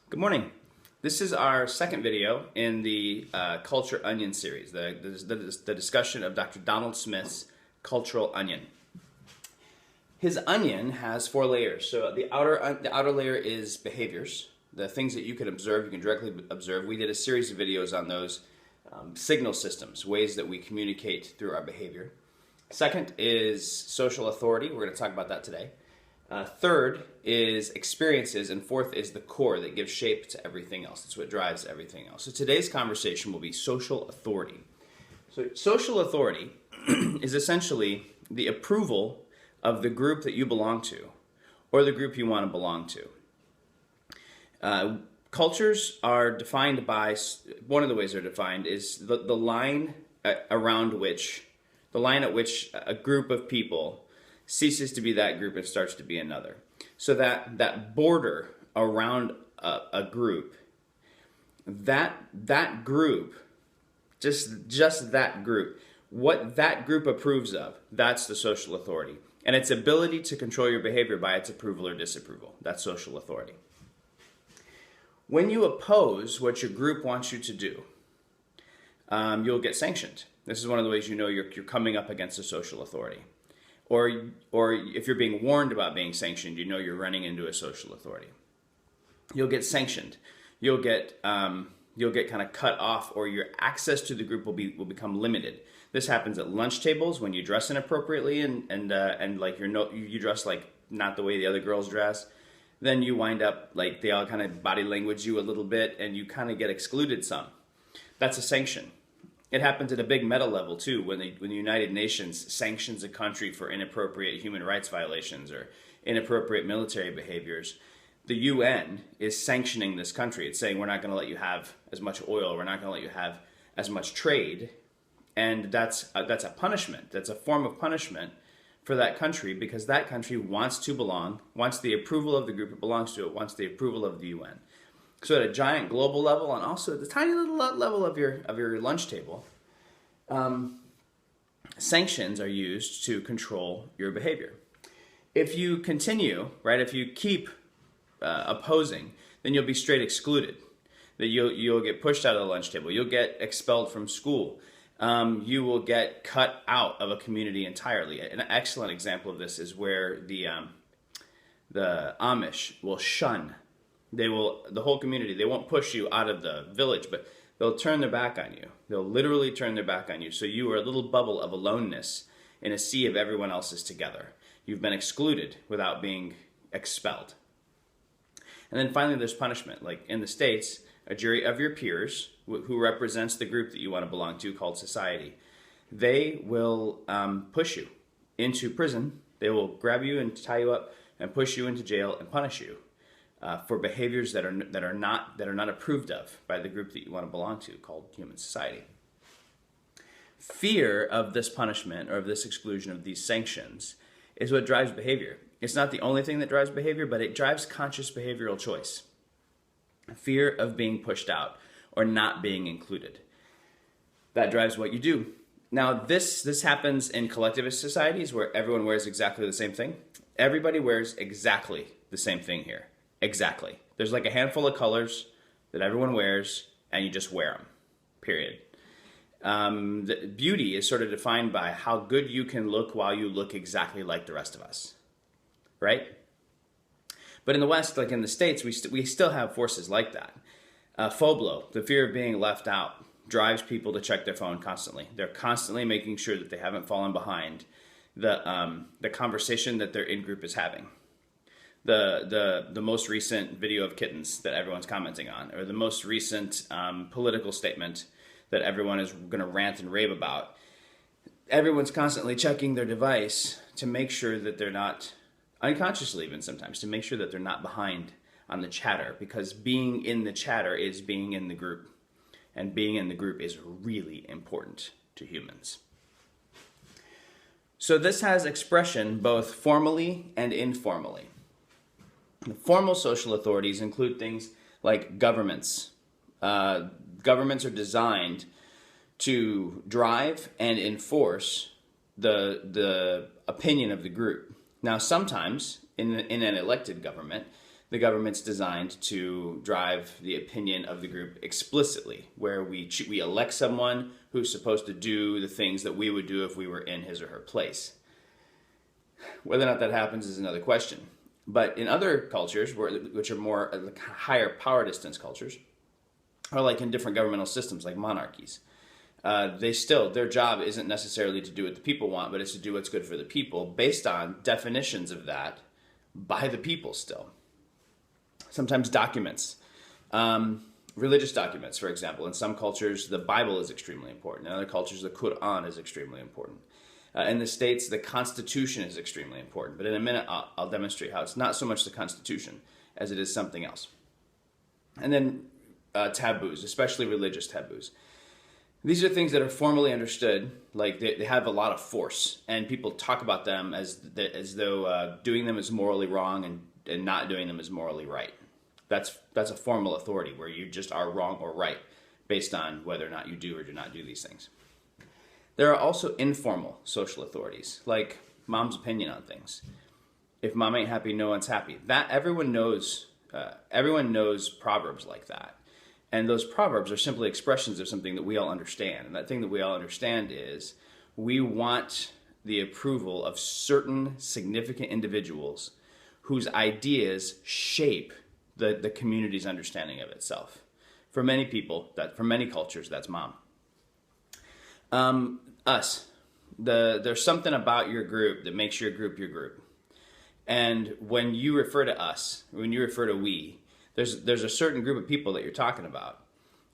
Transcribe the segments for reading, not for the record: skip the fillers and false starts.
Good morning. This is our second video in the Culture Onion series, the discussion of Dr. Donald Smith's Cultural Onion. His onion has 4 layers. So the outer layer is behaviors, the things that you can observe, you can directly observe. We did a series of videos on those signal systems, ways that we communicate through our behavior. Second is social authority. We're going to talk about that today. Third is experiences, and fourth is the core that gives shape to everything else. It's what drives everything else. So today's conversation will be social authority. So social authority is essentially the approval of the group that you belong to, or the group you want to belong to. Cultures are defined by, one of the ways they're defined is the line around which, the line at which a group of people ceases to be that group and starts to be another. So that border around a group, that group, just that group, what that group approves of, that's the social authority. And its ability to control your behavior by its approval or disapproval. That's social authority. When you oppose what your group wants you to do, you'll get sanctioned. This is one of the ways you know you're coming up against a social authority. Or if you're being warned about being sanctioned, you know you're running into a social authority. You'll get sanctioned. You'll get kind of cut off, or your access to the group will become limited. This happens at lunch tables when you dress inappropriately and like you dress like not the way the other girls dress. Then you wind up like they all kind of body language you a little bit, and you kind of get excluded some. That's a sanction. It happens at a big meta level too, when the United Nations sanctions a country for inappropriate human rights violations or inappropriate military behaviors. The UN is sanctioning this country. It's saying we're not going to let you have as much oil, we're not going to let you have as much trade, and that's a punishment. That's a form of punishment for that country, because that country wants to belong, wants the approval of the group it belongs to, it wants the approval of the UN. So at a giant global level, and also at the tiny little level of your lunch table, sanctions are used to control your behavior. If you continue, right, if you keep opposing, then you'll be straight excluded. That you'll get pushed out of the lunch table. You'll get expelled from school. You will get cut out of a community entirely. An excellent example of this is where the Amish will shun. The whole community, they won't push you out of the village, but they'll turn their back on you. They'll literally turn their back on you. So you are a little bubble of aloneness in a sea of everyone else's together. You've been excluded without being expelled. And then finally, there's punishment. Like in the States, a jury of your peers, who represents the group that you want to belong to, called society, they will push you into prison. They will grab you and tie you up and push you into jail and punish you for behaviors that are not approved of by the group that you want to belong to, called human society. Fear of this punishment or of this exclusion, of these sanctions, is what drives behavior. It's not the only thing that drives behavior, but it drives conscious behavioral choice. Fear of being pushed out or not being included. That drives what you do. Now, this happens in collectivist societies where everyone wears exactly the same thing. Everybody wears exactly the same thing here. Exactly. There's like a handful of colors that everyone wears, and you just wear them. Period. The beauty is sort of defined by how good you can look while you look exactly like the rest of us. Right? But in the West, like in the States, we still have forces like that. FOBLO, the fear of being left out, drives people to check their phone constantly. They're constantly making sure that they haven't fallen behind the conversation that their in-group is having. The most recent video of kittens that everyone's commenting on, or the most recent political statement that everyone is going to rant and rave about. Everyone's constantly checking their device to make sure that they're not, unconsciously even sometimes, to make sure that they're not behind on the chatter, because being in the chatter is being in the group, and being in the group is really important to humans. So this has expression both formally and informally. The formal social authorities include things like governments. Governments are designed to drive and enforce the opinion of the group. Now, sometimes in an elected government, the government's designed to drive the opinion of the group explicitly, where we elect someone who's supposed to do the things that we would do if we were in his or her place. Whether or not that happens is another question. But in other cultures, which are more higher power distance cultures, or like in different governmental systems like monarchies, their job isn't necessarily to do what the people want, but it's to do what's good for the people based on definitions of that by the people still. Sometimes documents, religious documents, for example. In some cultures, the Bible is extremely important. In other cultures, the Quran is extremely important. In the States, the Constitution is extremely important. But in a minute, I'll demonstrate how it's not so much the Constitution as it is something else. And then taboos, especially religious taboos. These are things that are formally understood, like they have a lot of force, and people talk about them as though doing them is morally wrong and not doing them is morally right. That's a formal authority where you just are wrong or right based on whether or not you do or do not do these things. There are also informal social authorities, like mom's opinion on things. If mom ain't happy, no one's happy. That everyone knows proverbs like that. And those proverbs are simply expressions of something that we all understand. And that thing that we all understand is we want the approval of certain significant individuals whose ideas shape the community's understanding of itself. For many people, for many cultures, that's mom. Us. There's something about your group that makes your group your group. And when you refer to us, when you refer to we, there's a certain group of people that you're talking about.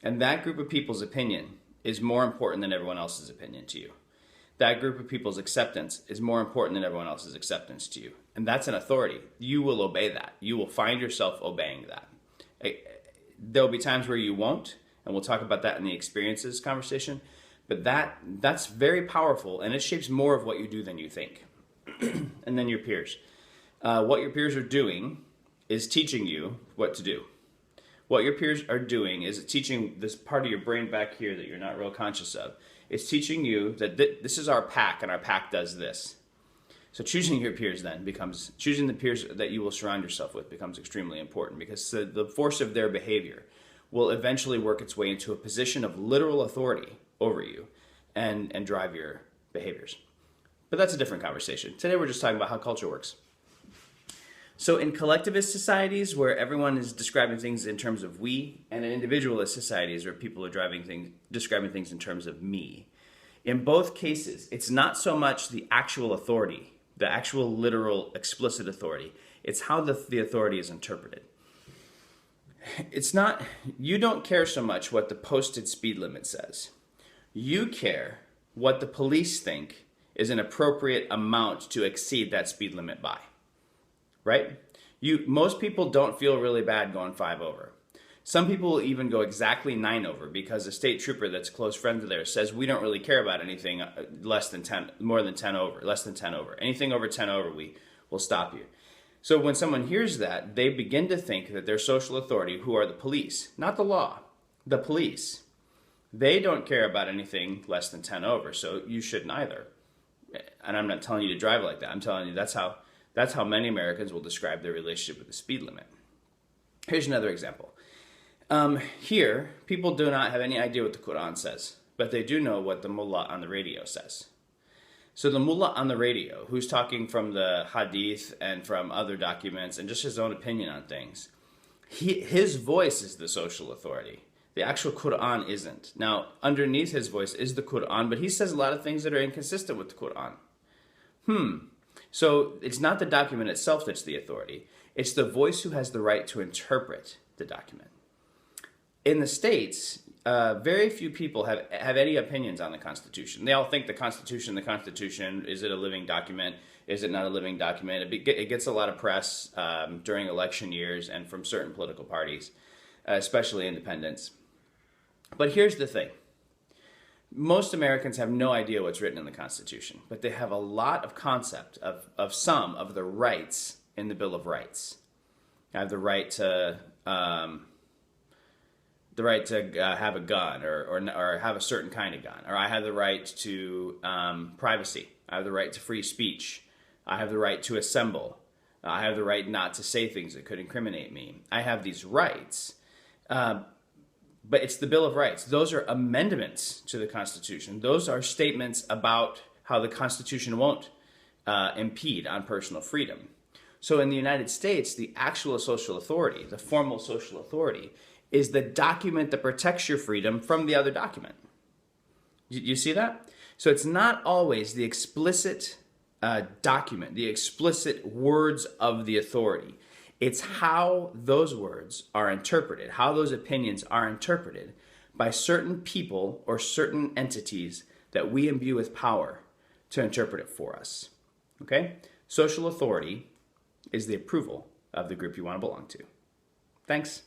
And that group of people's opinion is more important than everyone else's opinion to you. That group of people's acceptance is more important than everyone else's acceptance to you. And that's an authority. You will obey that. You will find yourself obeying that. There'll be times where you won't, and we'll talk about that in the experiences conversation. But that's very powerful, and it shapes more of what you do than you think. And then your peers. What your peers are doing is teaching you what to do. What your peers are doing is teaching this part of your brain back here that you're not real conscious of. It's teaching you that this is our pack, and our pack does this. So choosing your peers then choosing the peers that you will surround yourself with becomes extremely important, because the force of their behavior will eventually work its way into a position of literal authority over you and drive your behaviors. But that's a different conversation. Today we're just talking about how culture works. So in collectivist societies where everyone is describing things in terms of we, and in individualist societies where people are describing things in terms of me, in both cases, it's not so much the actual authority, the actual literal explicit authority, it's how the authority is interpreted. It's not, you don't care so much what the posted speed limit says. You care what the police think is an appropriate amount to exceed that speed limit by. Right? Most people don't feel really bad going 5 over. Some people will even go exactly 9 over because a state trooper that's a close friend of theirs says we don't really care about anything less than 10 over. Anything over 10 over, we will stop you. So when someone hears that, they begin to think that their social authority, who are the police, not the law, the police, they don't care about anything less than 10 over, so you shouldn't either. And I'm not telling you to drive like that. I'm telling you that's how many Americans will describe their relationship with the speed limit. Here's another example. Here, people do not have any idea what the Quran says, but they do know what the mullah on the radio says. So the mullah on the radio, who's talking from the hadith and from other documents and just his own opinion on things, his voice is the social authority. The actual Quran isn't. Now, underneath his voice is the Quran, but he says a lot of things that are inconsistent with the Quran. So it's not the document itself that's the authority. It's the voice who has the right to interpret the document. In the States, very few people have any opinions on the Constitution. They all think the Constitution, is it a living document? Is it not a living document? It gets a lot of press during election years and from certain political parties, especially independents. But here's the thing. Most Americans have no idea what's written in the Constitution, but they have a lot of concept of some of the rights in the Bill of Rights. I have the right to have a gun or have a certain kind of gun, or I have the right to privacy. I have the right to free speech. I have the right to assemble. I have the right not to say things that could incriminate me. I have these rights. But it's the Bill of Rights. Those are amendments to the Constitution. Those are statements about how the Constitution won't impede on personal freedom. So in the United States, the actual social authority, the formal social authority, is the document that protects your freedom from the other document. You see that? So it's not always the explicit document, the explicit words of the authority. It's how those words are interpreted, how those opinions are interpreted by certain people or certain entities that we imbue with power to interpret it for us. Okay? Social authority is the approval of the group you want to belong to. Thanks.